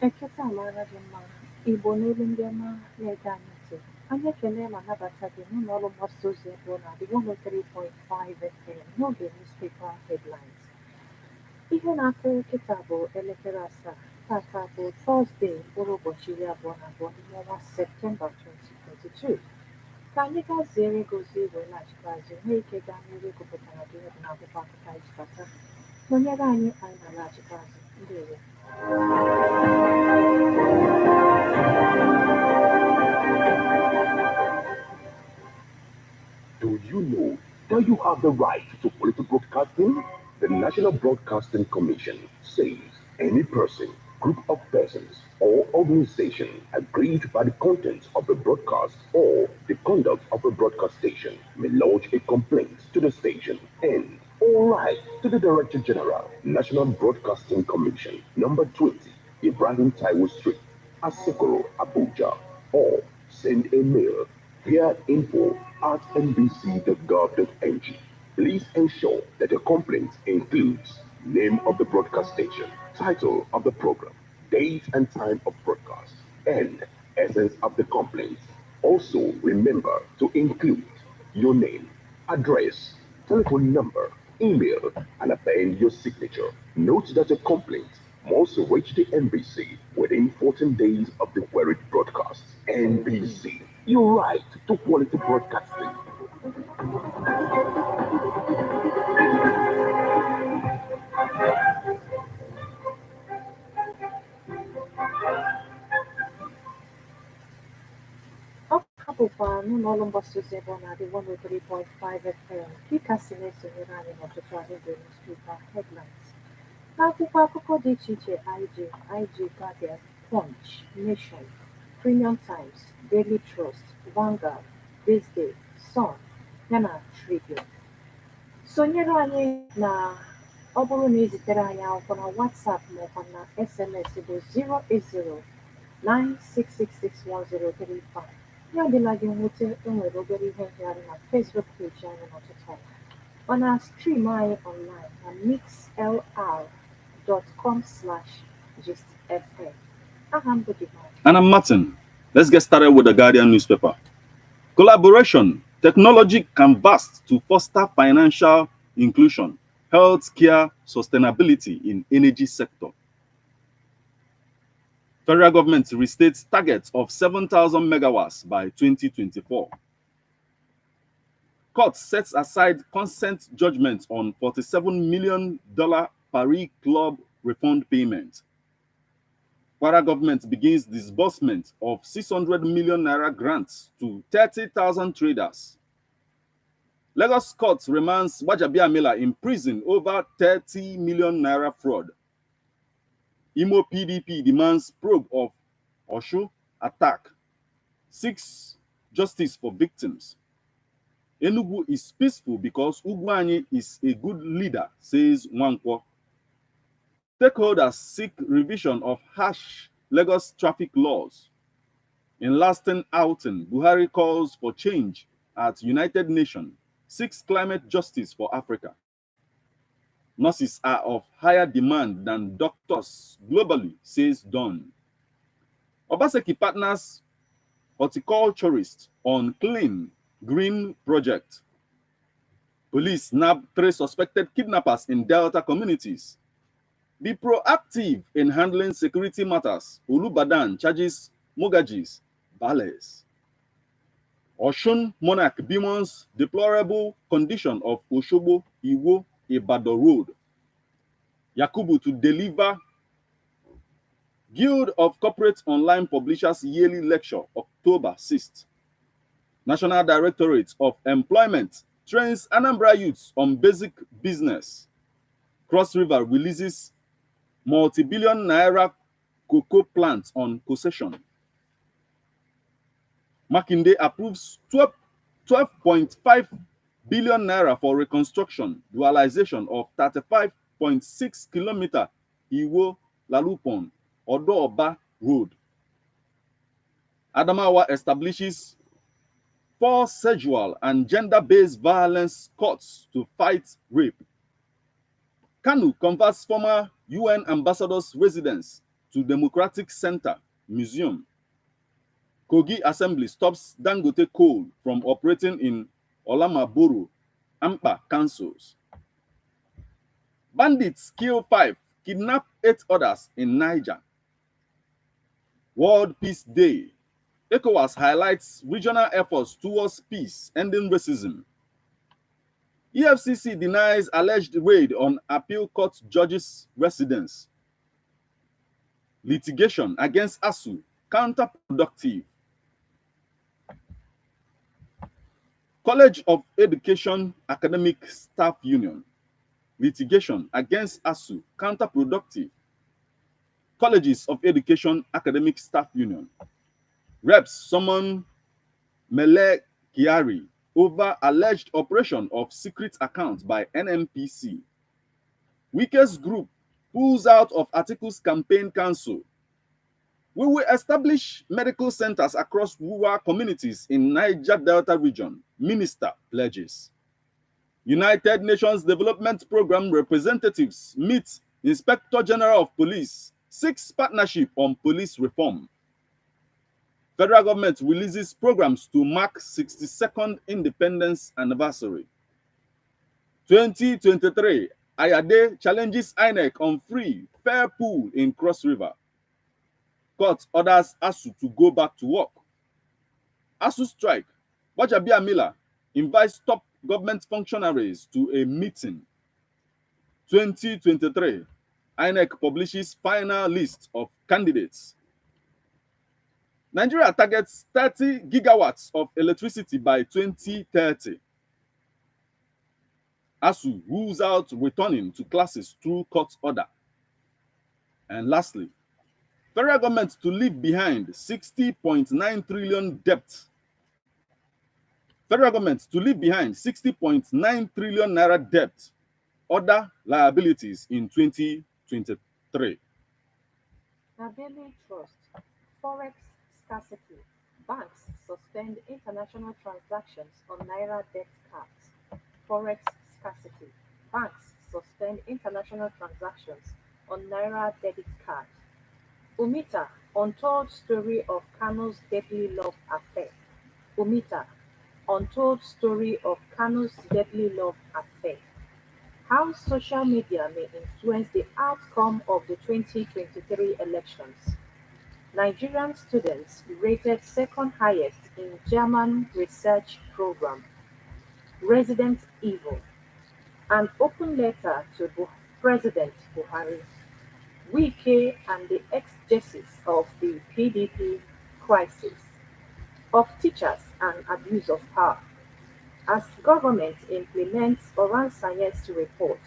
Eketa mara gị mma, Igbo n'olu ndị ọma na-ege anyị ntị. Anyị ekele ma nabata gị n'ụlọ ọrụ mgbasa ozi EBEONADI 103.5 FM n'oge newspaper headlines. Ihe na-akụ kịta bụ elekere 7. Tata bụ Tọzdee mkpụrụ ụbọchị 22 n'ime ọnwa Septemba 2022. Ka anyị gaa ziere gị ozi wee laghachikwa azụ nwee ike gaa n'ihu gụpụtara gị ihe dị n'akwụkwọ akụkọ anyị bata. Nọnyere anyị na-alaghachikwa azụ. Ndewo. Do you know that you have the right to quality broadcasting? The National Broadcasting Commission says any person, group of persons, or organization aggrieved by the content of a broadcast or the conduct of a broadcast station may lodge a complaint to the station and all right to the Director General, National Broadcasting Commission, number 20, Ibrahim Taiwo Street, Asekoro, Abuja, or send a mail via info@nbc.gov.ng. Please ensure that your complaint includes name of the broadcast station, title of the program, date and time of broadcast, and essence of the complaint. Also, remember to include your name, address, telephone number, email, and append your signature. Note that your complaint must reach the NBC within 14 days of the queried broadcast. NBC, your right to quality broadcasting. Bụkwa n'ụlọ ọrụ mgbasa ozi EBEONADI 103.5 FM ka ị kasị na-esonyere anyị n'ọtụtụ ahịrị newspaper headlines. N'akwụkwọ akụkọ dị iche iche IG Guardian, Punch, Nation, Premium Times, Daily Trust, Vanguard, This Day, Sun, yana Tribune. Sonyere anyị na ọ bụrụ na izitere anyị akwụkwọ na WhatsApp maọbụ na SMS bụ 08096661035. Ya ọdịla gị nweta enwere obere ihe nhịarị na Facebook page anyị n'ụtụtụ a. Ọ na-stream anyị online na mixlr.com/gistfm. Aha m bụ Divine. And I'm Martin. Let's get started with the Guardian newspaper. Collaboration, technology canvassed to foster financial inclusion, healthcare sustainability in energy sector. Federal government restates targets of 7,000 megawatts by 2024. Court sets aside consent judgment on $47 million Paris Club refund payment. Kwara government begins disbursement of 600 million naira grants to 30,000 traders. Lagos court remands Gbajabiamila in prison over 30 million naira fraud. Imo PDP demands probe of Oshu attack. Seeks justice for victims. Enugu is peaceful because Ugwuanyi is a good leader, says Nwankwo. Stakeholders seek revision of harsh Lagos traffic laws. In lasting outing, Buhari calls for change at United Nations, seeks climate justice for Africa. Nurses are of higher demand than doctors globally, says Don. Obaseki partners horticulturists on clean green project. Police nab 3 suspected kidnappers in Delta communities. Be proactive in handling security matters. Olubadan charges Mogajis Bales. Oshun monarch bemoans deplorable condition of Oshobo Iwo Ibadan Road. Yakubu to deliver Guild of Corporate Online Publishers yearly lecture, October 6th. National Directorate of Employment trains Anambra youths on basic business. Cross River releases multi-billion naira cocoa plants on concession. Makinde approves 12.5 billion naira for reconstruction, dualization of 35.6 kilometer Iwo Lalupon Odo-Oba Road. Adamawa establishes 4 sexual and gender-based violence courts to fight rape. Kanu converts former UN ambassador's residence to Democratic Center Museum. Kogi Assembly stops Dangote coal from operating in Olamaboro, Ampa councils. Bandits kill 5, kidnap 8 others in Niger. World Peace Day. ECOWAS highlights regional efforts towards peace, ending racism. EFCC denies alleged raid on appeal court judge's residence. Litigation against ASU, counterproductive. College of Education Academic Staff Union. Litigation against ASU, counterproductive. Colleges of Education Academic Staff Union. Reps summon Mele Kyari over alleged operation of secret account by NNPC. Weakest group pulls out of Articles Campaign Council. We will establish medical centers across rural communities in Niger Delta region. Minister pledges. United Nations Development Programme representatives meet Inspector General of Police, seeks partnership on police reform. Federal government releases programs to mark 62nd independence anniversary. 2023, Ayade challenges INEC on free, fair pool in Cross River. Court orders ASU to go back to work. ASU strike. Bajabia Miller invites top government functionaries to a meeting. 2023, INEC publishes final list of candidates. Nigeria targets 30 gigawatts of electricity by 2030. ASU rules out returning to classes through court order. And lastly, federal government to leave behind 60.9 trillion debt. Federal government to leave behind 60.9 trillion naira debt, other liabilities in 2023. The Daily Trust, Forex scarcity, banks suspend international transactions on Naira debt cards. Forex scarcity, banks suspend international transactions on Naira debit card. Umita, untold story of Kano's deadly love affair. Umita, untold story of Kano's deadly love affair. How social media may influence the outcome of the 2023 elections. Nigerian students rated second highest in German research program. Resident Evil. An open letter to President Buhari. Wike and the exegesis of the PDP crisis. Of teachers and abuse of power. As government implements Oran Science report,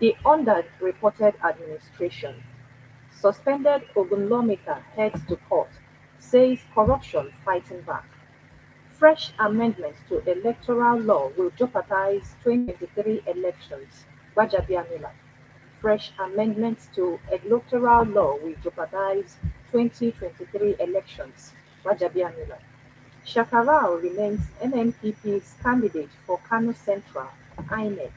the underreported administration, suspended Ogun lawmaker heads to court, says corruption fighting back. Fresh amendments to electoral law will jeopardize 2023 elections. Gbajabiamila. Fresh amendments to electoral law will jeopardize 2023 elections. Gbajabiamila. Shakarau remains NNPP's candidate for Kano Central, INEC.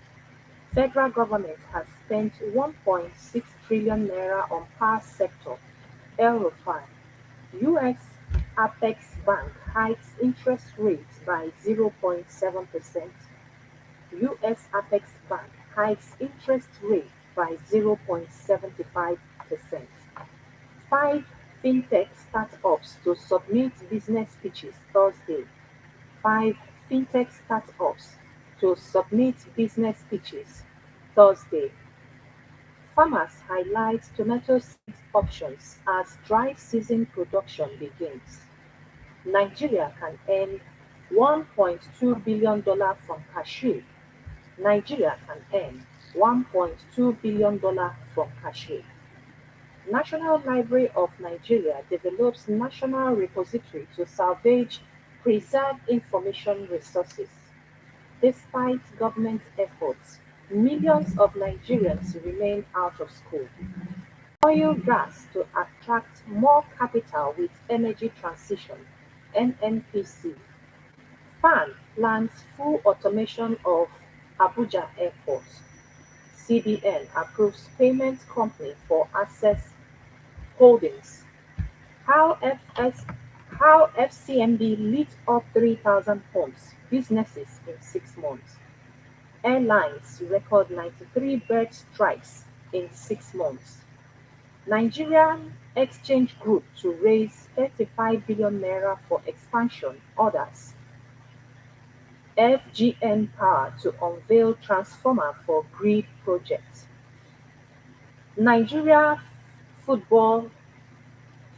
Federal government has spent 1.6 trillion naira on power sector. El-Rufai. US Apex Bank hikes interest rates by 0.7%. US Apex Bank hikes interest rate by 0.75%. 5 fintech startups to submit business pitches Thursday. 5 fintech startups to submit business pitches Thursday. Farmers highlight tomato seed options as dry season production begins. Nigeria can earn $1.2 billion from cashew. Nigeria can earn $1.2 billion from cashew. National Library of Nigeria develops national repository to salvage preserved information resources. Despite government efforts, millions of Nigerians remain out of school. Oil gas to attract more capital with energy transition. NNPC. FAN plans full automation of Abuja Airport. CBN approves payment company for Access Holdings. How how FCMB lit up 3,000 homes, businesses in 6 months. Airlines record 93 bird strikes in 6 months. Nigerian exchange group to raise 35 billion naira for expansion orders. FGN Power to unveil transformer for grid project. Nigeria Football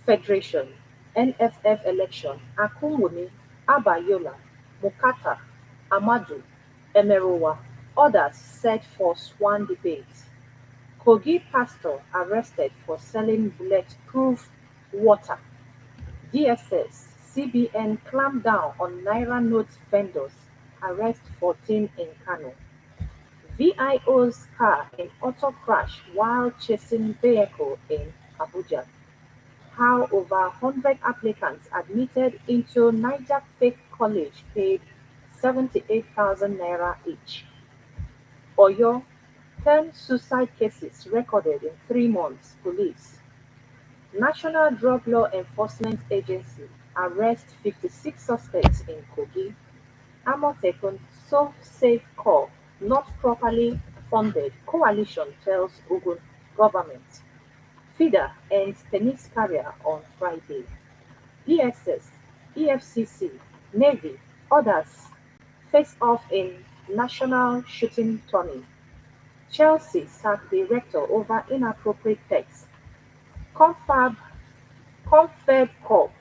Federation (NFF) election: Akinwumi, Abayola, Mukhtar, Amadu, Emeruwa, others set for sworn debate. Kogi pastor arrested for selling bulletproof water. DSS, CBN clamp down on Naira note vendors, arrest 14 in Kano. VIO's car in auto crash while chasing vehicle in Abuja. How over 100 applicants admitted into Niger Fake College paid 78,000 naira each. Oyo: 10 suicide cases recorded in 3 months, police. National Drug Law Enforcement Agency arrests 56 suspects in Kogi. Amotekun so-safe call not properly funded, coalition tells Ogun government. FIDA ends tennis career on Friday. DSS, EFCC, Navy, others face off in national shooting tourney. Chelsea sack director over inappropriate text. Confab Confed Cup: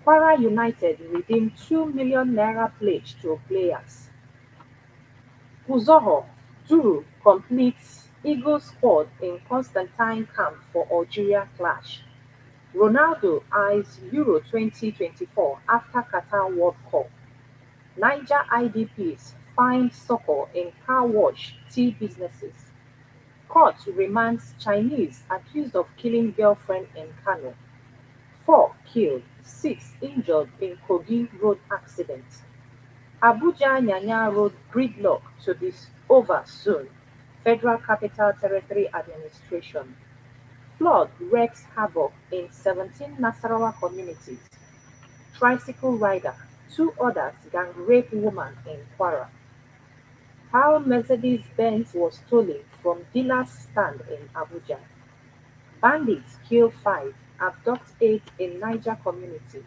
Kwara United redeem 2 million naira pledge to players. Uzoho Duru completes Eagles squad in Constantine camp for Algeria clash. Ronaldo eyes Euro 2024 after Qatar World Cup. Niger IDPs find succor in car wash tea businesses. Court remands Chinese accused of killing girlfriend in Kano. 4 killed, 6 injured in Kogi road accident. Abuja-Nyanya road gridlock to be over soon. Federal Capital Territory Administration. Flood wreaks havoc in 17 Nasarawa communities. Tricycle rider, 2 others gang rape woman in Kwara. How Mercedes-Benz was stolen from dealer's stand in Abuja. Bandits kill 5, abduct 8 in Niger community.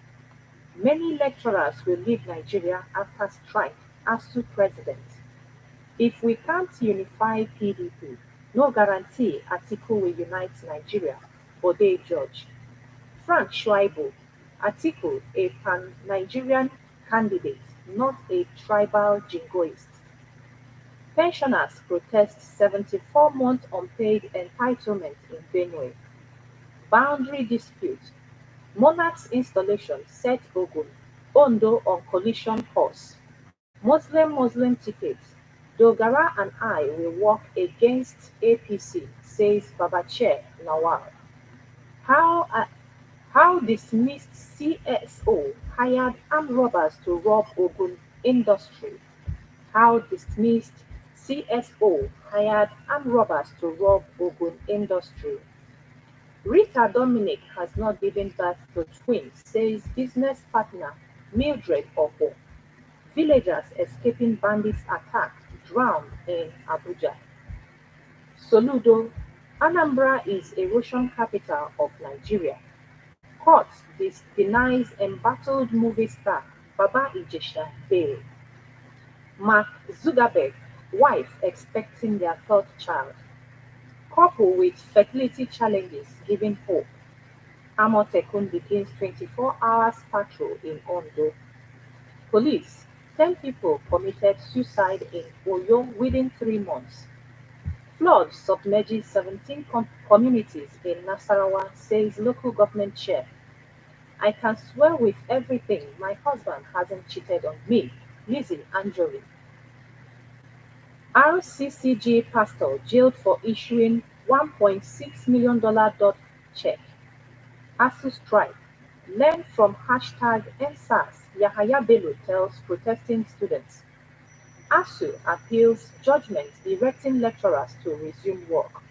Many lecturers will leave Nigeria after strike, ASUU president. If we can't unify PDP, no guarantee Atiku will unite Nigeria, Bode George. Frank Shaibu, Atiku a pan-Nigerian candidate, not a tribal jingoist. Pensioners protest 74-month unpaid entitlement in Benue. Boundary dispute: Monarch's installation set Ogun, Ondo on collision course. Muslim ticket: Dogara and I will work against APC, says Babachir Lawal. How how dismissed CSO hired armed robbers to rob Ogun industry. How dismissed CSO hired armed robbers to rob Ogun industry. Rita Dominic has not given birth to twins, says business partner Mildred Opo. Villagers escaping bandits attack drowned in Abuja. Soludo: Anambra is erosion capital of Nigeria. Court denies embattled movie star Baba Ijesha bail. Mark Zuckerberg wife expecting their third child. Couple with fertility challenges giving hope. Amotekun begins 24 hours patrol in Ondo. Police: 10 people committed suicide in Oyo within 3 months. Flood submerges 17 communities in Nasarawa, says local government chair. I can swear with everything my husband hasn't cheated on me. Lizzie Anjorin. RCCG pastor jailed for issuing $1.6 million check. ASU strike. Learn from hashtag #EndSARS, Yahaya Bello tells protesting students. ASU appeals judgment directing lecturers to resume work.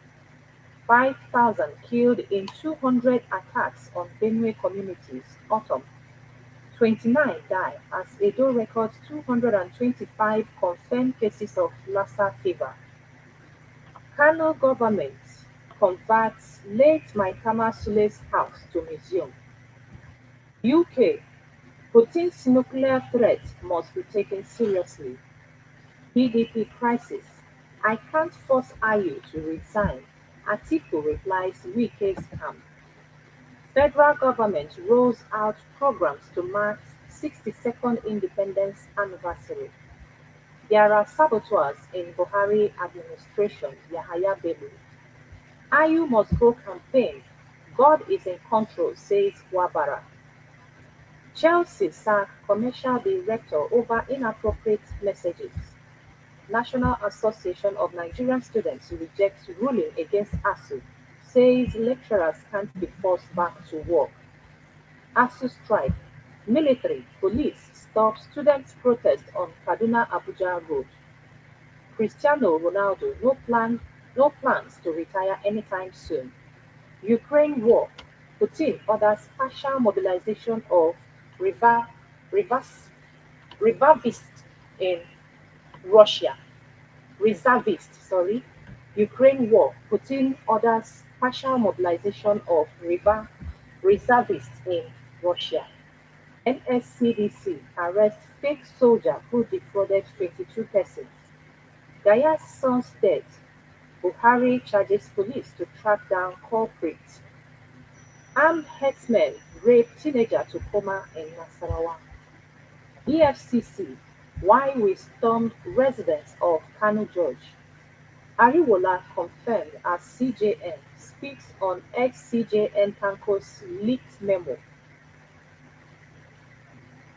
5,000 killed in 200 attacks on Benue communities. Autumn. 29 die as Edo records 225 confirmed cases of Lassa fever. Kano government converts late Maitama Sule's house to museum. UK. Putin's nuclear threat must be taken seriously. PDP crisis. I can't force Ayu to resign. Atiku replies Wike's camp. Federal government rolls out programs to mark 62nd independence anniversary. There are saboteurs in Buhari administration, Yahaya Bello. Ayu must go campaign. God is in control, says Wabara. Chelsea sack commercial director over inappropriate messages. National Association of Nigerian Students rejects ruling against ASU, says lecturers can't be forced back to work. ASU strike. Military, police stop students' protest on Kaduna-Abuja road. Cristiano Ronaldo no plans to retire anytime soon. Ukraine war. Putin orders partial mobilization of rever- reverse- reservists in Russia. Ukraine war. Putin orders partial mobilization of reservists in Russia. NSCDC arrests fake soldier who defrauded 22 persons. Gaya's son's death. Buhari charges police to track down culprits. Armed herdsmen rape teenager to coma in Nasarawa. EFCC, why we stormed residence of Kano Judge. Ariwola confirmed as CJN speaks on ex-CJN Tanko's leaked memo.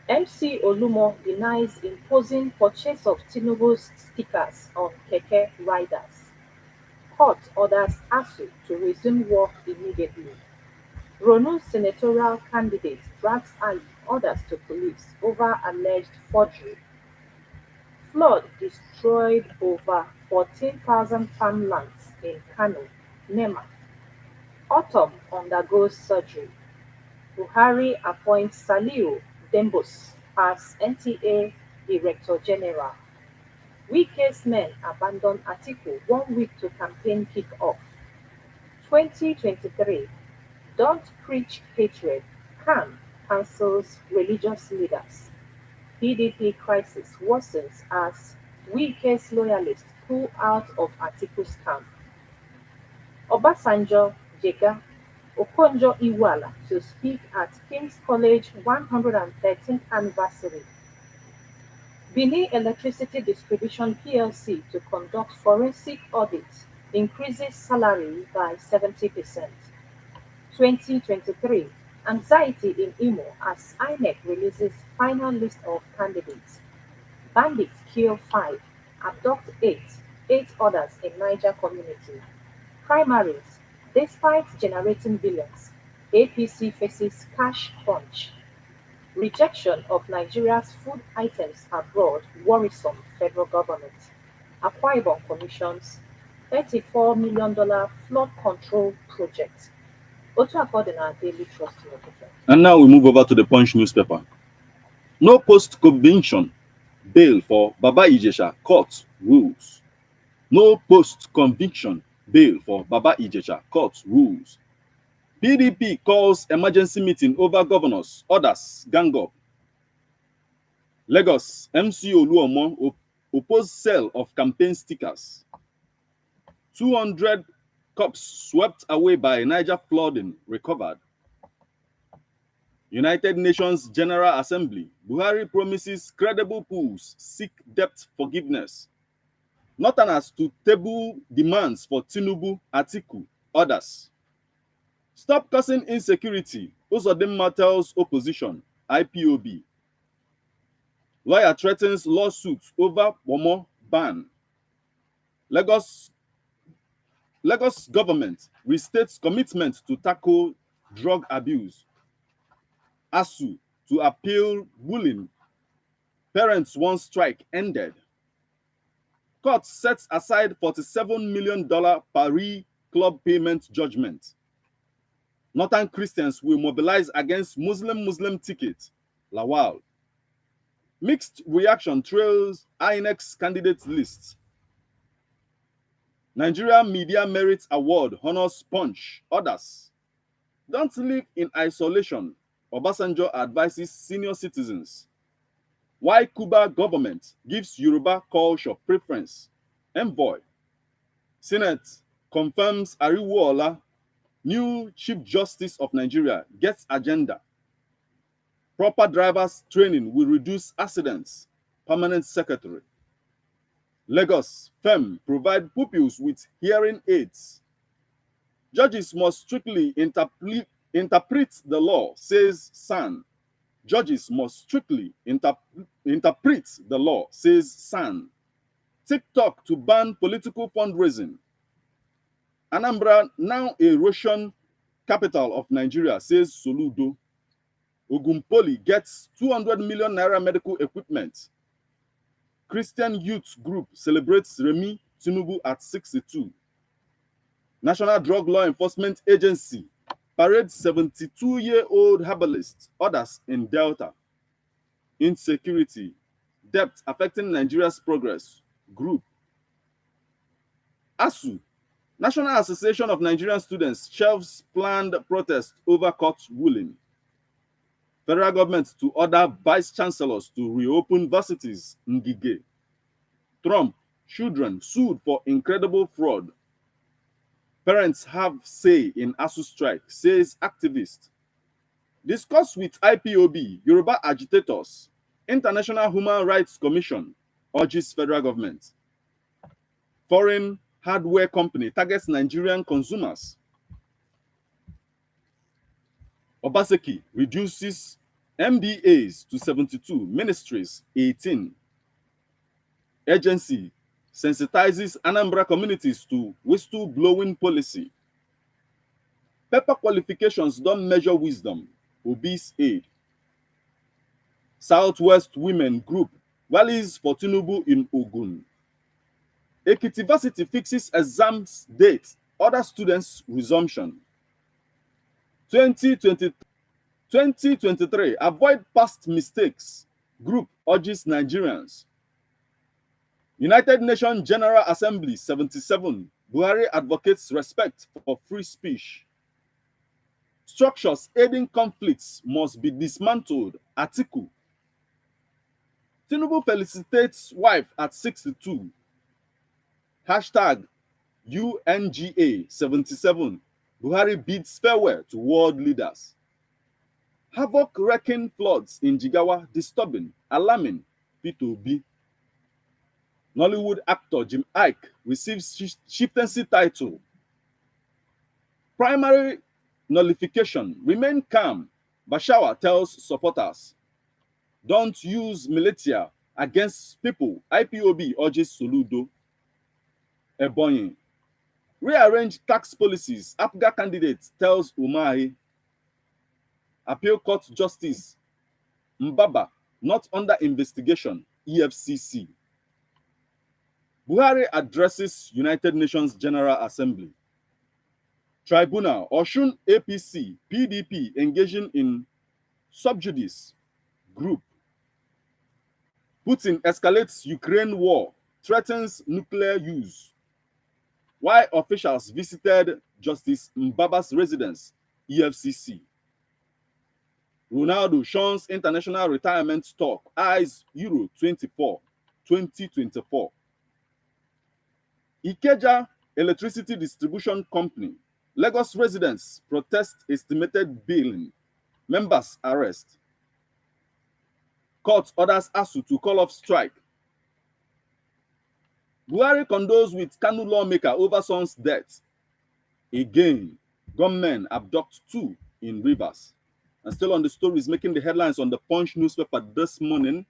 MC Olumo denies imposing purchase of Tinubu's stickers on keke riders. Court orders ASU to resume work immediately. Rono's senatorial candidate drags others to police over alleged forgery. Flood destroyed over 14,000 farmlands in Kano, Nema. Autumn undergoes surgery. Buhari appoints Saliu Dembos as NTA Director General. Wike's men abandon Atiku 1 week to campaign kick-off. 2023. Don't preach hatred. CAN cancels religious leaders. PDP crisis worsens as Wike's loyalists pull out of Atiku's camp. Obasanjo, Jega, Okonjo-Iweala to speak at King's College 113th anniversary. Benin Electricity Distribution plc to conduct forensic audit increases salary by 70%. 2023. Anxiety in Imo as INEC releases final list of candidates. Bandits kill 5, abduct 8 others in Niger community. Primaries. Despite generating billions, APC faces cash crunch. Rejection of Nigeria's food items abroad worrisome federal government. Akwa Ibom commissions $34 million flood control project. Also according to our daily trust newspaper. And now we move over to the Punch newspaper. No post-conviction bail for Baba Ijesha, court rules. No post-conviction bail for Baba Ijesha, court rules. PDP calls emergency meeting over governors, orders gang up. Lagos, MC Oluomo oppose sale of campaign stickers. 200 cops swept away by Niger flooding recovered. United Nations General Assembly. Buhari promises credible pools, seek debt forgiveness. Northerners to table demands for Tinubu, Atiku, others. Stop causing insecurity. Uzodinma tells opposition, IPOB. Lawyer threatens lawsuit over Bomo ban. Lagos government restates commitment to tackle drug abuse. ASU to appeal bullying. Parents want strike ended. Court sets aside $47 million Paris club payment judgment. Northern Christians will mobilize against Muslim ticket. Lawal. Mixed reaction trails INEX candidate list. Nigeria Media Merit Award honors Punch. Others. Don't live in isolation. Obasanjo advises senior citizens. Why Cuba government gives Yoruba culture preference. Envoy. Senate confirms Ariwoola, new Chief Justice of Nigeria, gets agenda. Proper drivers training will reduce accidents. Permanent Secretary. Lagos, FEM provide pupils with hearing aids. Judges must strictly interpret the law, says SAN. Judges must strictly interpret the law, says SAN. TikTok to ban political fundraising. Anambra, now a Russian capital of Nigeria, says Soludo. Ogunpoli gets 200 million naira medical equipment. Christian Youth Group celebrates Remi Tinubu at 62. National Drug Law Enforcement Agency parades 72-year-old herbalist, others in Delta. Insecurity, debt affecting Nigeria's progress. Group. ASU, National Association of Nigerian Students, shelves planned protest over court ruling. Federal government to order vice chancellors to reopen varsities. Ngige. Trump, children sued for incredible fraud. Parents have say in ASU strike, says activist. Discuss with IPOB, Yoruba agitators. International Human Rights Commission urges federal government. Foreign hardware company targets Nigerian consumers. Obaseki reduces MDAs to 72, ministries 18. Agency sensitizes Anambra communities to whistle-blowing policy. Paper qualifications don't measure wisdom. Obese aid. Southwest Women Group rallies for Tinubu in Ogun. Ekiti Varsity fixes exams date. Other students resumption. 2023, avoid past mistakes. Group urges Nigerians. United Nations General Assembly 77. Buhari advocates respect for free speech. Structures aiding conflicts must be dismantled. Atiku. Tinubu felicitates wife at 62. Hashtag UNGA 77. Buhari bids farewell to world leaders. Havoc-wrecking floods in Jigawa disturbing, alarming. P2B. Nollywood actor Jim Ike receives chieftaincy title. Primary nullification. Remain calm. Bashawa tells supporters. Don't use militia against people. IPOB urges Soludo. Ebonyi. Rearrange tax policies. APGA candidate tells Umahi. Appeal Court Justice. Mbaba, not under investigation. EFCC. Buhari addresses United Nations General Assembly. Tribunal, Oshun APC, PDP engaging in subjudice. Group. Putin escalates Ukraine war, threatens nuclear use. Why officials visited Justice Mbaba's residence, EFCC. Ronaldo shuns international retirement talk, eyes Euro 2024. Ikeja Electricity Distribution Company, Lagos residents protest estimated billing. Members arrest. Court orders ASU to call off strike. Buhari condoles with Kanu lawmaker over son's death. Again, gunmen abduct 2 in Rivers. And still on the stories making the headlines on the Punch newspaper this morning,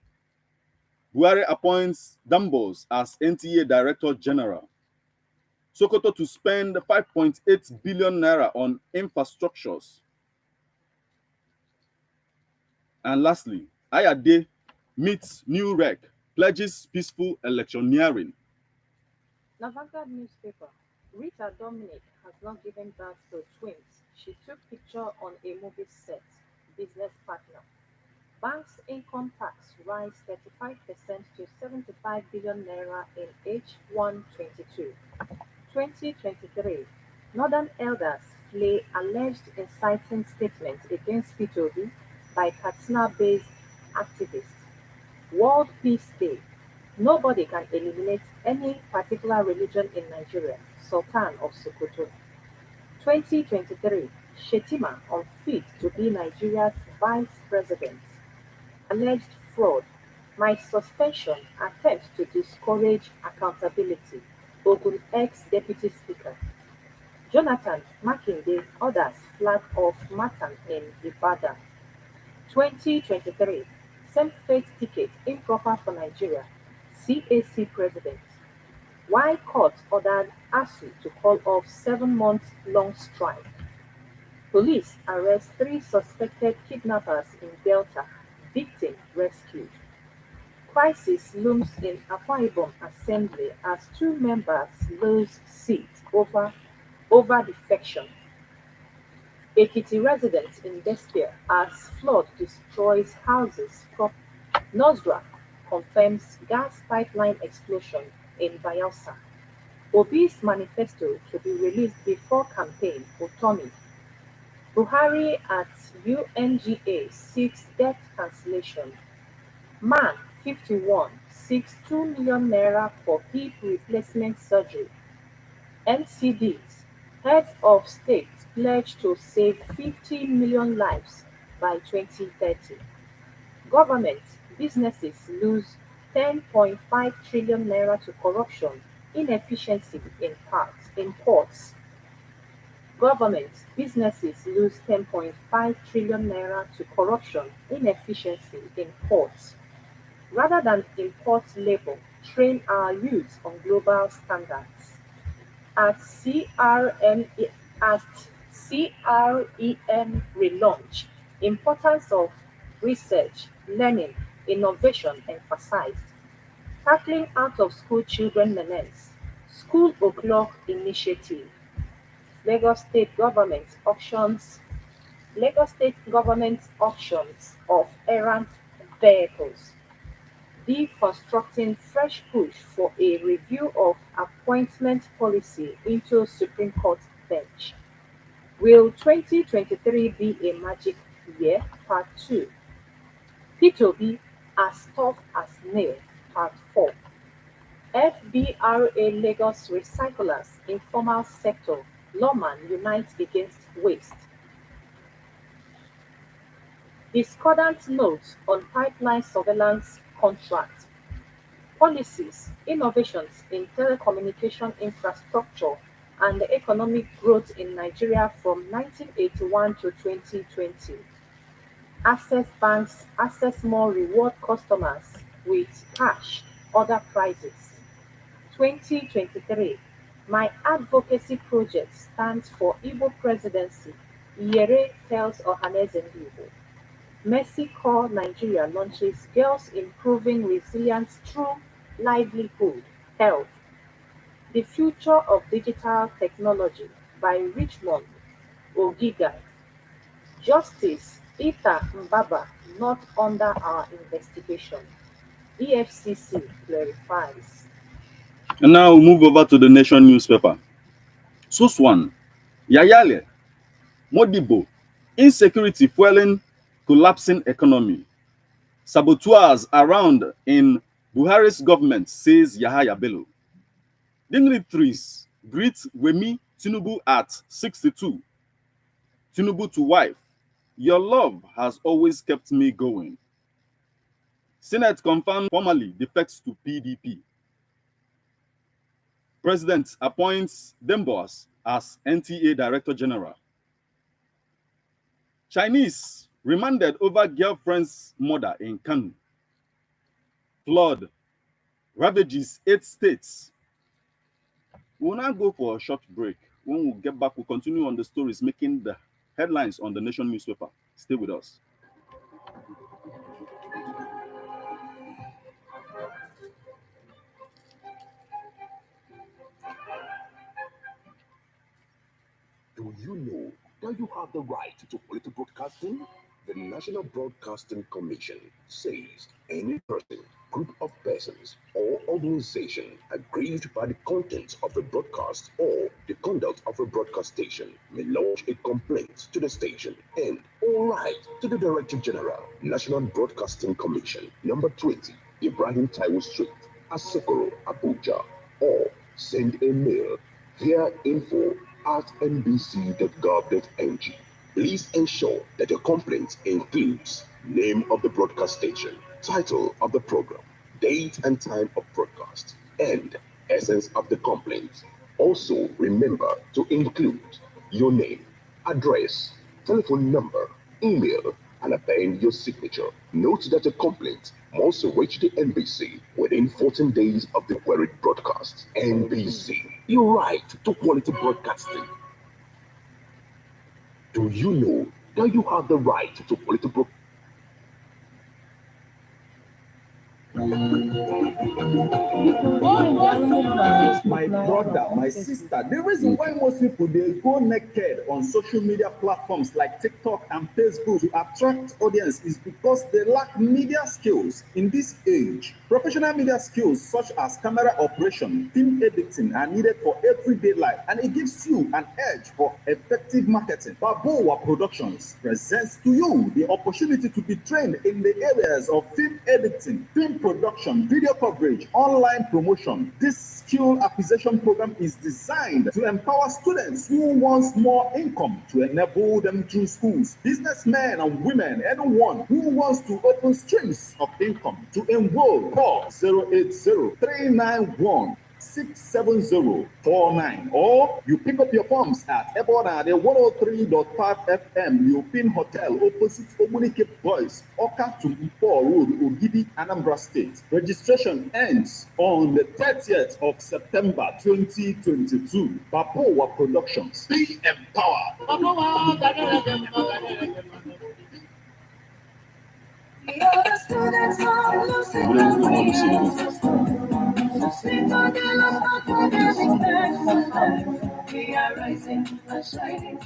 Buhari appoints Dambos as NTA Director General. Sokoto to spend 5.8 billion naira on infrastructures. And lastly, Ayade meets new rec, pledges peaceful electioneering. Navangard newspaper. Rita Dominic has not given birth to twins. She took picture on a movie set. Business partner. Bank's income tax rise 35% to 75 billion naira in H1 2023. Northern elders play alleged inciting statements against P2B by Katsina-based activists. World Peace Day. Nobody can eliminate any particular religion in Nigeria. Sultan of Sokoto. 2023. Shetima unfit to be Nigeria's vice president. Alleged fraud. My suspension attempts to discourage accountability. Ogun ex-deputy speaker. Jonathan Makinde orders flag off Matan in Ibadan. 2023. Same-faith ticket improper for Nigeria. CAC president. Why court ordered ASU to call off 7-month-long strike. Police arrest 3 suspected kidnappers in Delta. Victim rescued. Crisis looms in Akwa Ibom Assembly as 2 members lose seats over defection. Ekiti residents in despair as flood destroys houses. Nosra confirms gas pipeline explosion in Bayelsa. Obi's manifesto to be released before campaign. Utomi. Buhari at UNGA seeks debt cancellation. Man, 51, seeks 2 million naira for hip replacement surgery. NCDs, heads of state pledge to save 50 million lives by 2030. Government, businesses lose 10.5 trillion naira to corruption, inefficiency in ports. Government, businesses lose 10.5 trillion naira to corruption, inefficiency in ports. Rather than import labor, train our youth on global standards. At CREM relaunch, importance of research, learning, innovation emphasized. Tackling out-of-school children menace. School o'clock initiative. Lagos State Government auctions of errant vehicles. Deconstructing fresh push for a review of appointment policy into Supreme Court bench. Will 2023 be a magic year? Part 2. P2B as tough as nail. Part 4. FBRA Lagos recyclers informal sector lawman unites against waste. Discordant notes on pipeline surveillance contract. Policies, innovations in telecommunication infrastructure and economic growth in Nigeria from 1981 to 2020. Access banks access more reward customers with cash, other prizes. 2023. My advocacy project stands for Igbo presidency. Iyere tells Ohaneze Ndigbo. Mercy Corps Nigeria launches Girls Improving Resilience Through Livelihood Health. The Future of Digital Technology by Richmond Ogiga. Justice Ita Mbaba not under our investigation. EFCC clarifies. And now we move over to the Nation newspaper. Suswan, Yayale, Modibo, insecurity fueling collapsing economy. Saboteurs around in Buhari's government, says Yahaya Bello. Dignitaries greet Wemi Tinubu at 62. Tinubu to wife, your love has always kept me going. Senate confirmed formally defects to PDP. President appoints Dembos as NTA Director General. Chinese remanded over girlfriend's murder in Kano. Flood ravages 8 states. We'll now go for a short break. When we get back, we'll continue on the stories making the headlines on the Nation newspaper. Stay with us. Do you know that you have the right to quality broadcasting? The National Broadcasting Commission says any person, group of persons, or organization aggrieved by the content of a broadcast or the conduct of a broadcast station may lodge a complaint to the station and all right to the Director General, National Broadcasting Commission, number 20, Ibrahim Taiwo Street, Asokoro, Abuja, or send a mail via info@nbc.gov.ng. Please ensure that your complaint includes name of the broadcast station, title of the program, date and time of broadcast, and essence of the complaint. Also, remember to include your name, address, telephone number, email, and append your signature. Note that a complaint must reach the NBC within 14 days of the queried broadcast. NBC, your right to quality broadcasting. Do you know that you have the right to quality broadcasting? My brother, my sister, the reason why most people they go naked on social media platforms like TikTok and Facebook to attract audience is because they lack media skills. In this age, professional media skills such as camera operation, film editing are needed for everyday life, and it gives you an edge for effective marketing. Baboa Productions presents to you the opportunity to be trained in the areas of film editing, film production, video coverage, online promotion. This skill acquisition program is designed to empower students who want more income, to enable them through schools, businessmen and women, anyone who wants to open streams of income. To enroll, call 080-391-67049, or you pick up your forms at EBEONADI 103.5 FM, European Hotel, opposite Omunike Boys, Oka to Mpo Road, Ogidi, Anambra State. Registration ends on the 30th of September 2022. Baboa Productions. Be empowered.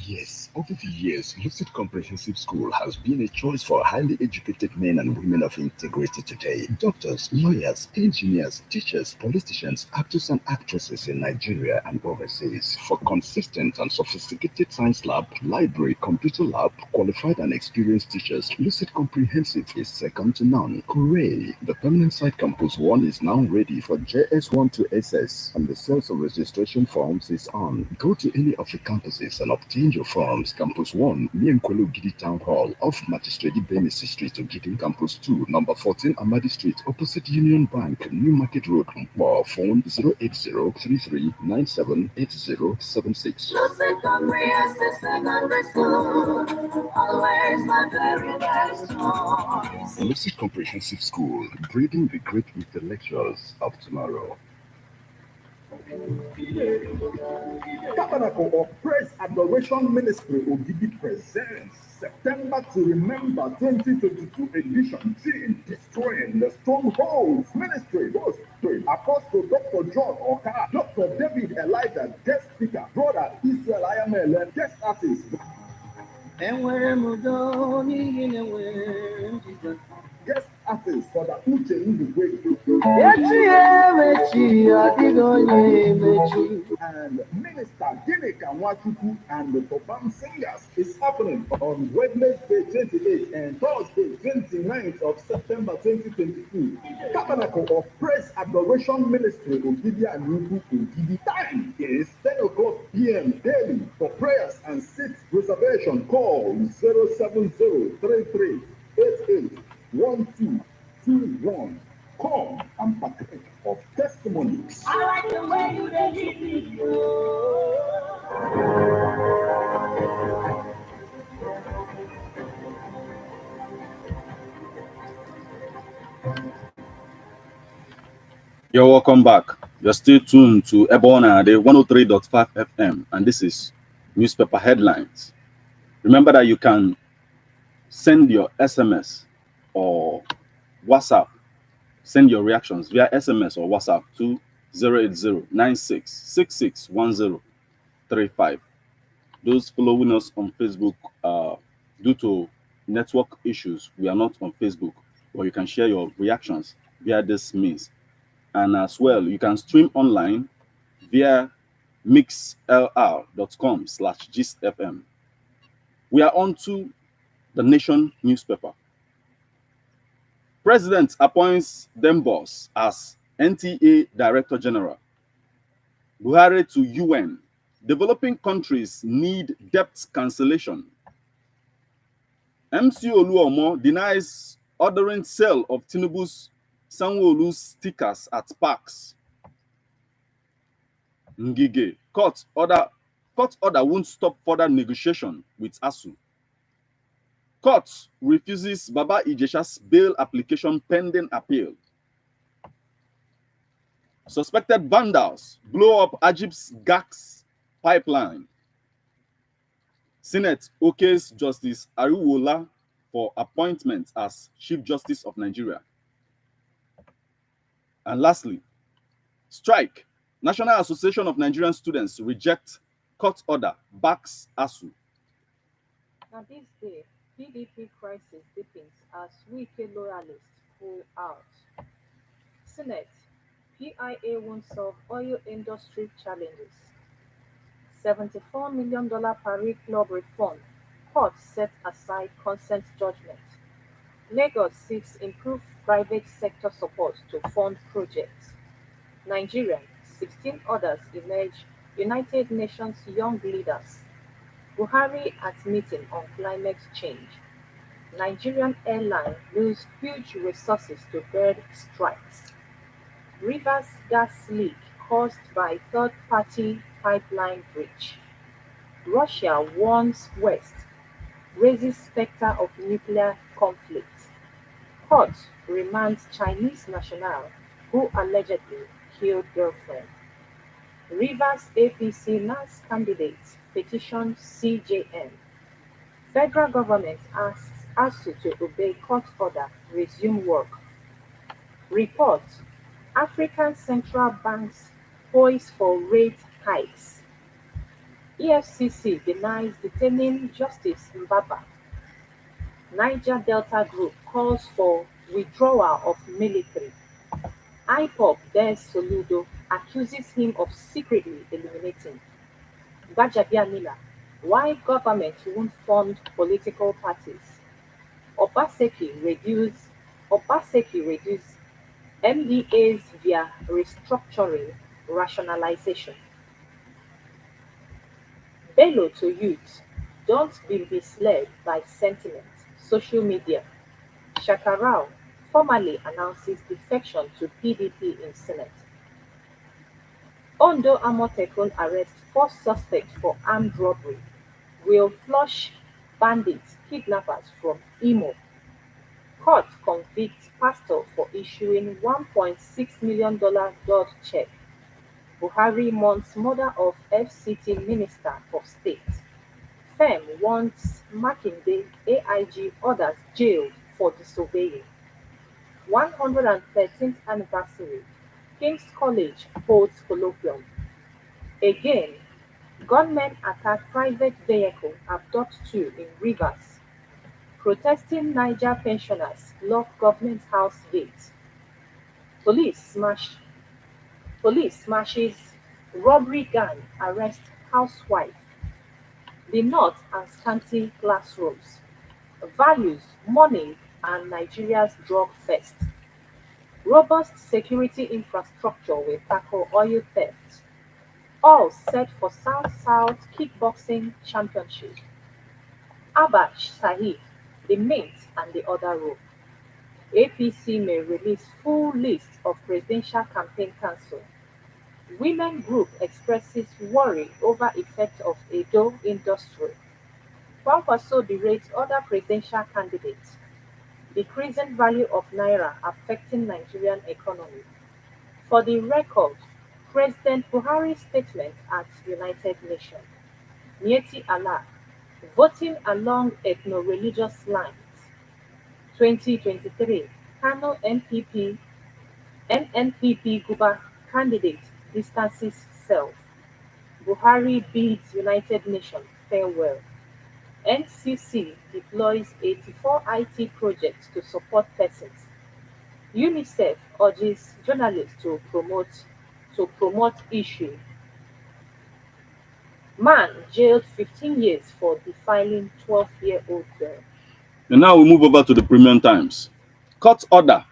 Yes, over the years, Lucid Comprehensive School has been a choice for highly educated men and women of integrity today. Doctors, lawyers, engineers, teachers, politicians, actors and actresses in Nigeria and overseas. For consistent and sophisticated science lab, library, computer lab, qualified and experienced teachers, Lucid Comprehensive is second to none. Hooray! The permanent site Campus 1 is now ready for JS1 to SS, and the sales of registration forms is on. Go to any of the campuses and obtain your forms. Campus 1, Mienkwelu Gidi Town Hall, off Magistrate Benisi Street, Gidi. Campus 2, number 14 Amadi Street, opposite Union Bank, New Market Road, Mpo. Phone 080-3397-8076. Lucid Comprehensive Secondary School, always my very best choice. Lucid Comprehensive School, breeding the great intellectuals of tomorrow. Tabernacle of Praise Adoration Ministry Ogidi presents September to Remember 2022 edition. Theme: Destroying the Strongholds. Ministry goes to Apostle Dr. John Oka, Dr. David Elijah, guest speaker, Brother Israel Ayamele, guest artist. Guest artist for the Uche Ndugwe. And Minister Ginika Nwachukwu and the Tobam Singers is happening on Wednesday 28th and Thursday 29th of September 2022. Tabernacle of Praise Adoration Ministry Ogidi and Nuku Ogidi. Time is 10 o'clock p.m. daily. For prayers and seat reservation, call 07033881221. Come and partake of testimonies. I like the way you did it. You're welcome back. You're still tuned to EBEONADI 103.5 FM, and this is newspaper headlines. Remember that you can send your SMS or WhatsApp, send your reactions via SMS or WhatsApp to 080-9666-1035. Those following us on Facebook, due to network issues, we are not on Facebook, but you can share your reactions via this means. And as well, you can stream online via mixlr.com/gistfm. We are on to the Nation newspaper. President appoints Dembos as NTA Director General. Buhari to UN. Developing countries need debt cancellation. MC Oluomo denies ordering sale of Tinubu's Sanwo-Olu's stickers at parks. Ngige, court order won't stop further negotiation with ASU. Court refuses Baba Ijesha's bail application pending appeal. Suspected vandals blow up Ajib's gas pipeline. Senate okays Justice Ariwola for appointment as Chief Justice of Nigeria. And lastly, strike. National Association of Nigerian Students reject court order, backs ASU. Now this day, PDP crisis deepens as Wike loyalists pull out. Senate, PIA won't solve oil industry challenges. $74 million Paris Club reform. Court set aside consent judgment. Lagos seeks improved private sector support to fund projects. Nigeria, 16 others emerge United Nations young leaders. Buhari at meeting on climate change. Nigerian airline lose huge resources to bird strikes. Rivers gas leak caused by third-party pipeline breach. Russia warns West, raises specter of nuclear conflict. Court remands Chinese national who allegedly killed girlfriend. Rivers APC NAS candidates petition CJN. Federal government asks ASU to obey court order, resume work. Report: African central banks poised for rate hikes. EFCC denies detaining Justice Mbaba. Niger Delta Group calls for withdrawal of military. IPOB dares Soludo, accuses him of secretly eliminating. Gbajabiamila: why government won't fund political parties. Obaseki reduce MDAs via restructuring rationalization. Bello to youth: don't be misled by sentiment. Social media. Shakarau formally announces defection to PDP in Senate. Ondo Amotekun arrests four suspects for armed robbery. Will flush bandits, kidnappers from Imo. Court convicts pastor for issuing $1.6 million God check. Buhari mourns murder of FCT minister for state. FEM wants Makinde AIG orders jailed for disobeying. 113th anniversary. King's College holds colloquium. Again, gunmen attack private vehicle, abduct two in Rivers. Protesting Niger pensioners block government house gate. Police smashes robbery gang, arrest housewife. The North and scanty classrooms. Values, money, and Nigeria's drug fest. Robust security infrastructure will tackle oil theft. All set for South-South Kickboxing Championship. Abash Sahib, the Mint and the other rope. APC may release full list of presidential campaign council. Women group expresses worry over effect of Edo industry. Kwankwaso berates other presidential candidates. decreasing value of naira affecting Nigerian economy. For the record, President Buhari's statement at United Nations, Mieti Allah, voting along ethno-religious lines, 2023, Kano NPP, NNPP Guba candidate distances self, Buhari bids United Nations farewell, NCC deploys 84 IT projects to support persons, UNICEF urges journalists to promote issue, man jailed 15 years for defiling 12-year-old girl. And now we move over to the Premium Times. Court order.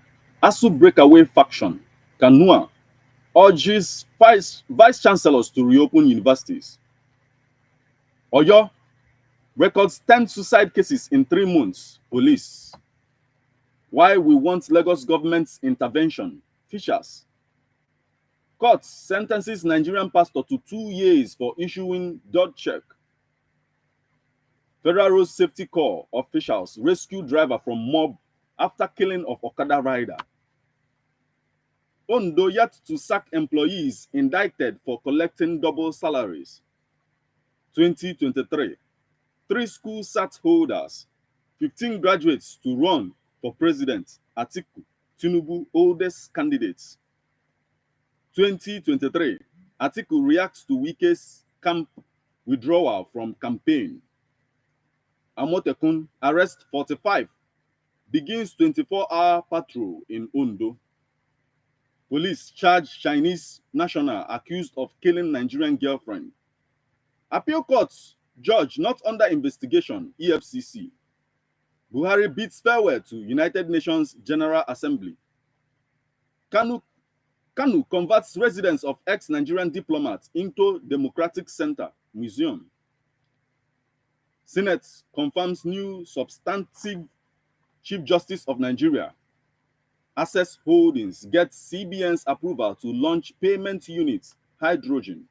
ASU breakaway faction. Kanua urges vice chancellors to reopen universities. Oyo records 10 suicide cases in 3 months. Police. Why we want Lagos government's intervention. Fishers. Court sentences Nigerian pastor to 2 years for issuing dog check. Federal Road Safety Corps officials rescue driver from mob after killing of Okada rider. Ondo yet to sack employees indicted for collecting double salaries. 2023. 3 school SAT holders, 15 graduates to run for president. Atiku, Tinubu oldest candidates. 2023. Atiku reacts to Wike's camp withdrawal from campaign. Amotekun arrest 45, begins 24-hour patrol in Ondo. Police charge Chinese national accused of killing Nigerian girlfriend. Appeal courts judge not under investigation, EFCC. Buhari bids farewell to United Nations General Assembly. Kanu converts residence of ex-Nigerian diplomat into Democratic Center Museum. Senate confirms new substantive Chief Justice of Nigeria. Access Holdings gets CBN's approval to launch payment unit hydrogen.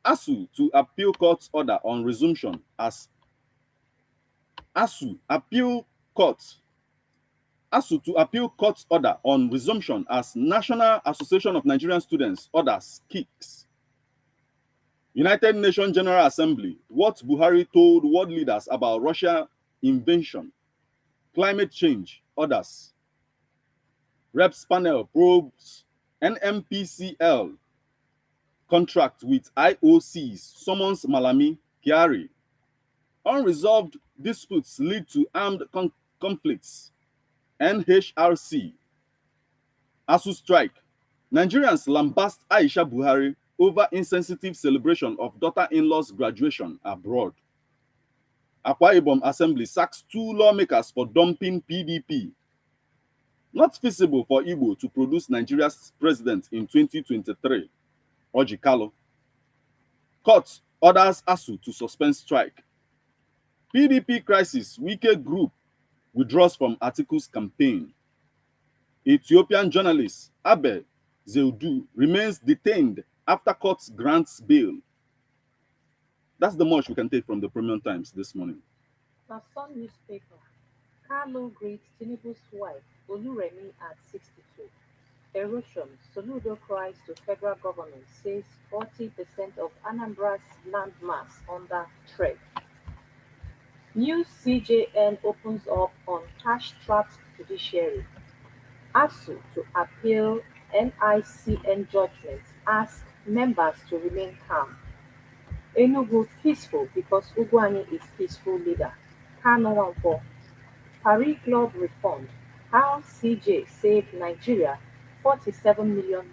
ASU to appeal court's order on resumption as ASU to appeal court's order on resumption as National Association of Nigerian Students orders kicks. United Nations General Assembly, what Buhari told world leaders about Russia invasion, climate change, orders. Reps panel probes NMPCL contract with IOCs, summons Malami Kyari. Unresolved disputes lead to armed conflicts. NHRC. ASU strike. Nigerians lambast Aisha Buhari over insensitive celebration of daughter-in-law's graduation abroad. Akwa Ibom Assembly sacks 2 lawmakers for dumping PDP. Not feasible for Igbo to produce Nigeria's president in 2023. Ojikalo. Court orders ASU to suspend strike. PDP crisis, Wike group withdraws from Atiku's campaign. Ethiopian journalist Abe Zeudu remains detained after court grants bail. That's the much we can take from the Premium Times this morning. Now, Sun newspaper. Carlo greets Tinubu's wife, Oluremi, at 62. Erosion. Soludo cries to federal government, says 40% of Anambra's land mass under threat. New CJN opens up on cash-strapped judiciary. ASU to appeal NICN judgment, ask members to remain calm. Enugu peaceful because Ugwani is peaceful leader. Kano Wampo. Paris Club reformed. How CJ saved Nigeria $47 million.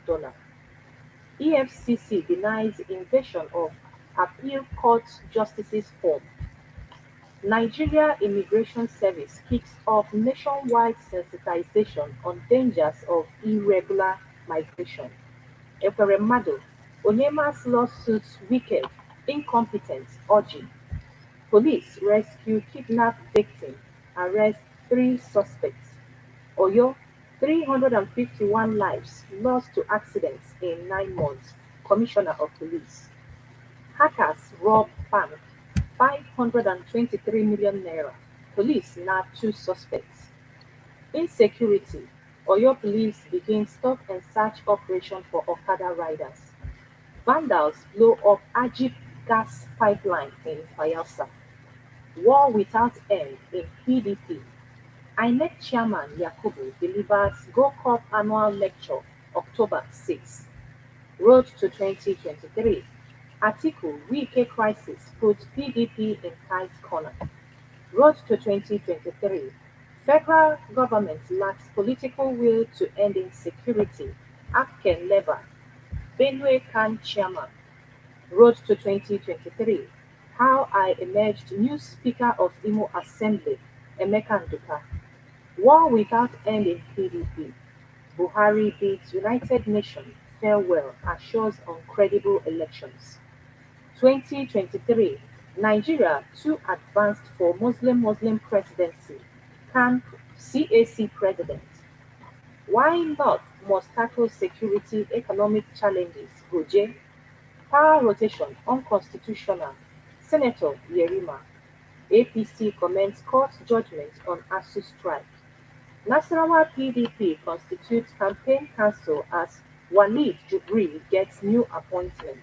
EFCC denies invasion of appeal court justices form. Nigeria Immigration Service kicks off nationwide sensitization on dangers of irregular migration. Ekweremadu, Onyema's lawsuits wicked, incompetent, urging. Police rescue kidnapped victim, arrest 3 suspects. Oyo, 351 lives lost to accidents in 9 months. Commissioner of Police. Hackers rob bank, 523 million naira. Police nab 2 suspects. Insecurity. Oyo police begin stop and search operation for Okada riders. Vandals blow up Ajib gas pipeline in Bayelsa. War without end in PDP. INEC chairman Yakubu delivers Go Corp annual lecture October 6. Road to 2023. Atiku Wike crisis puts PDP in tight corner. Road to 2023. Federal government lacks political will to end insecurity. Afken Leba, Benue Kan chairman. Road to 2023. How I emerged new Speaker of Imo Assembly, Emeka Nduka. War without end in PDP. Buhari bids United Nations farewell, assures on credible elections. 2023. Nigeria too advanced for Muslim presidency. Can CAC president. Why North must tackle security economic challenges. Goje. Power rotation unconstitutional. Senator Yerima. APC comments court judgment on ASU strike. Nasarawa PDP constitutes campaign council as Walid Jubri gets new appointment.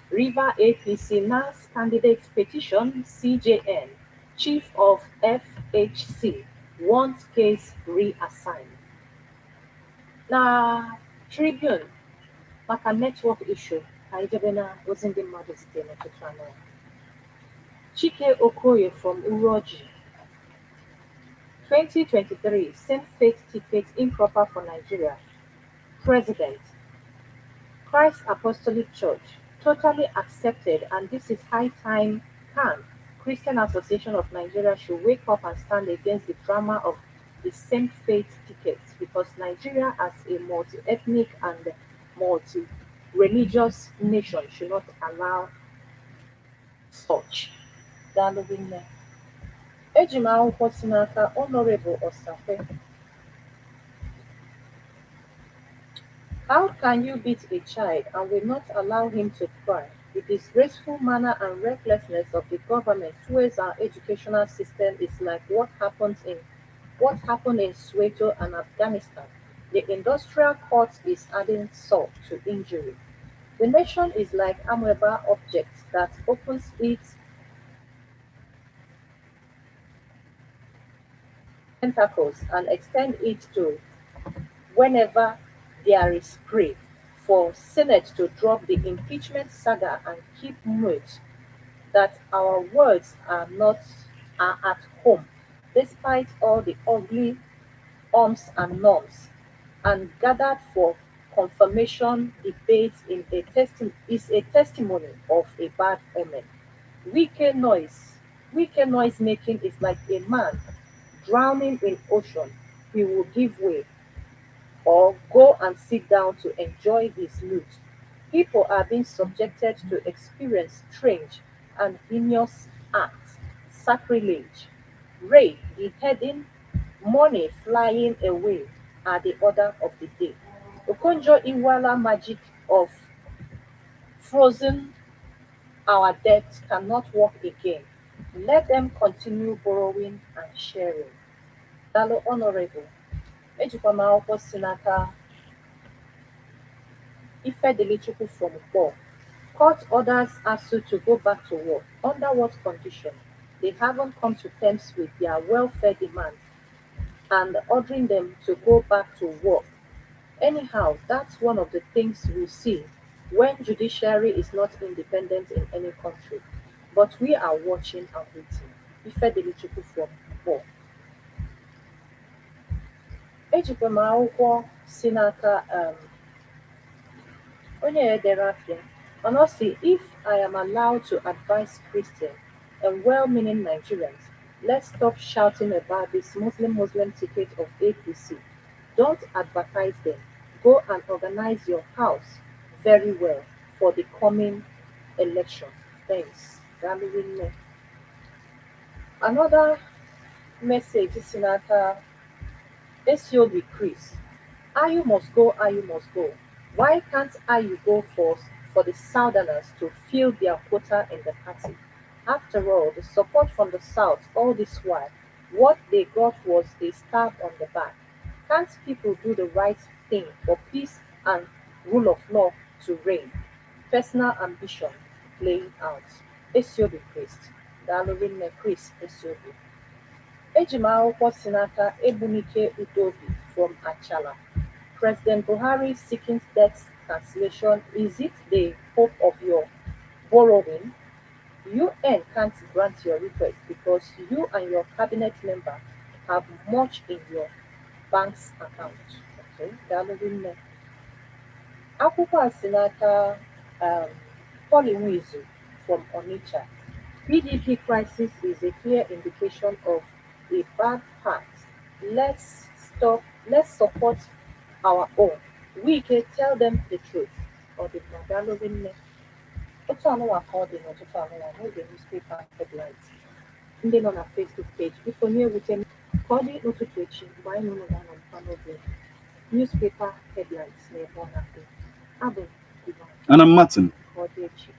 River APC NAS candidates petition CJN. Chief of FHC wants case reassigned. Na Tribune maka network issue ka ijebe na ozi ndị mmadụ site n'ụtụtụ anọ. Chike Okoye from Uroji. 2023 same-faith ticket improper for Nigeria. President. Christ Apostolic Church totally accepted, and this is high time. Can Christian Association of Nigeria should wake up and stand against the drama of the same-faith tickets, because Nigeria as a multi-ethnic and multi-religious nation should not allow such. Daalụ rinne. Eji m akwụkwọ si n'aka Honorable Osafe. How can you beat a child and will not allow him to cry? The disgraceful manner and recklessness of the government towards our educational system is like what happened in Soweto and Afghanistan. The industrial court is adding salt to injury. The nation is like amoeba object that opens its tentacles and extends it to whenever there is prey. For Senate to drop the impeachment saga and keep mute that our words are at home, despite all the ugly ums and norms, and gathered for confirmation debates is a testimony of a bad omen. Wicked noise making is like a man drowning in ocean. He will give way or go and sit down to enjoy his loot. People are being subjected to experience strange and heinous acts, sacrilege, rape, beheading, money flying away are the order of the day. Okonjo Iweala magic of frozen our debts cannot work again. Let them continue borrowing and sharing. Dalo Honorable. Ejikwa m akwụkwọ si n'aka Ifedilichukwu from Kwara. Court orders ASU to go back to work. Under what condition? They haven't come to terms with their welfare demands and ordering them to go back to work. Anyhow, that's one of the things we see when judiciary is not independent in any country. But we are watching and waiting. Ifedilichukwu from Kwara. Ejikwa m akwụkwọ si n'aka onye edere afịa. And also, if I am allowed to advise Christian and well-meaning Nigerians, let's stop shouting about this Muslim ticket of APC. Don't advertise them. Go and organize your house very well for the coming election. Thanks. Daalụ. Another message is in our SEO Chris. Ayu must go, Ayu must go. Why can't Ayu go for the Southerners to fill their quota in the party? After all, the support from the South all this while What they got was a stab on the back. Can't people do the right thing for peace and rule of law to reign? Personal ambition playing out. Esiobi Priest. Dalorinne Chris Esiobi. Eji m akwụkwọ si n'aka Egbunike Udobi from Achala. President Buhari seeking debt cancellation. Is it the hope of your borrowing? UN can't grant your request because you and your cabinet member have much in your bank's account. Okay, Dalorinne. Akwụkwọ a si n'aka um, Paul Nwizu from Onitsha. PDP crisis is a clear indication of a bad path. Let's support our own. We can tell them the truth. Or the Madalorinne. Otu anụnwa ka ọ dị n'ọtụtụ anụnwa n'oge newspaper headlines. Ndị nọ na Facebook page biko nye ewute m ka ọ dị n'ụtụtụ echi mgbe anyị nọ na mpa n'oge newspaper headlines na-ebe ọ na-adị. Abụ m Ivan. And I'm Martin. Ka ọ dị echi.